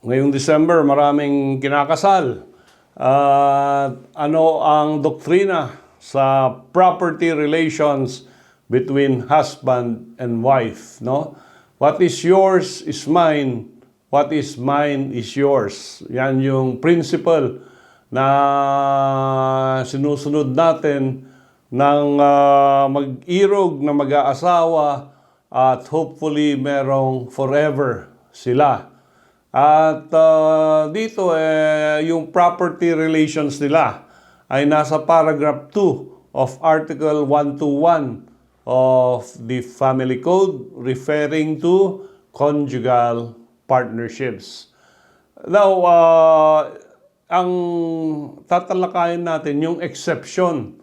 Ngayong December, maraming kinakasal. At ano ang doktrina sa property relations between husband and wife, no? What is yours is mine. What is mine is yours. Yan yung principle na sinusunod natin ng mag-irog na mag-aasawa at hopefully merong forever sila. At dito, yung property relations nila ay nasa paragraph 2 of Article 121 of the Family Code referring to conjugal partnerships. Now, ang tatalakayin natin yung exception.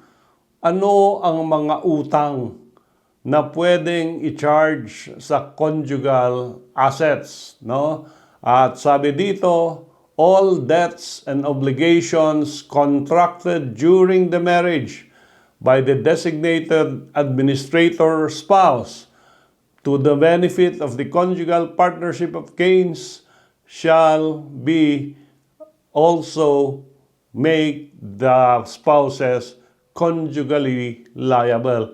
Ano ang mga utang na pwedeng i-charge sa conjugal assets, no? At sabi dito, all debts and obligations contracted during the marriage by the designated administrator spouse to the benefit of the conjugal partnership of gains shall be also make the spouses conjugally liable.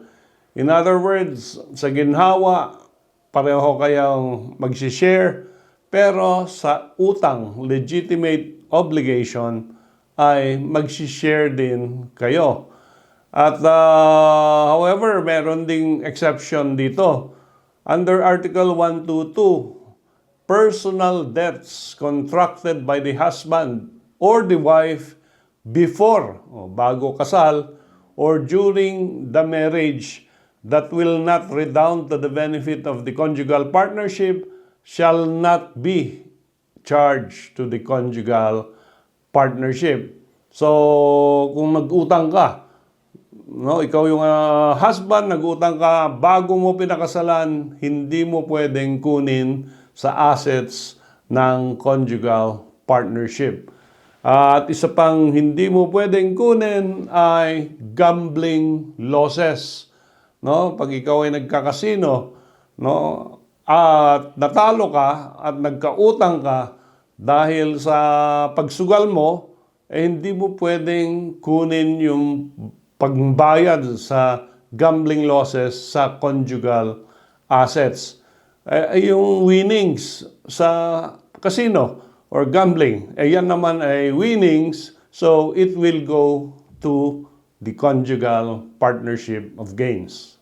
In other words, sa ginhawa, pareho kayong mag-share, pero sa utang, legitimate obligation, ay mag-share din kayo. At however, meron ding exception dito. Under Article 122, personal debts contracted by the husband or the wife before, o bago kasal, or during the marriage that will not redound to the benefit of the conjugal partnership shall not be charged to the conjugal partnership. So, kung nag-utang ka, no, ikaw yung husband, nag-utang ka, bago mo pinakasalan, hindi mo pwedeng kunin sa assets ng conjugal partnership. At isa pang hindi mo pwedeng kunin ay gambling losses. No? Pag ikaw ay nagkakasino, no, at natalo ka at nagkautang ka dahil sa pagsugal mo, hindi mo pwedeng kunin yung pagbayad sa gambling losses sa conjugal assets. Yung winnings sa casino or gambling, yan naman ay winnings, so it will go to the conjugal partnership of gains.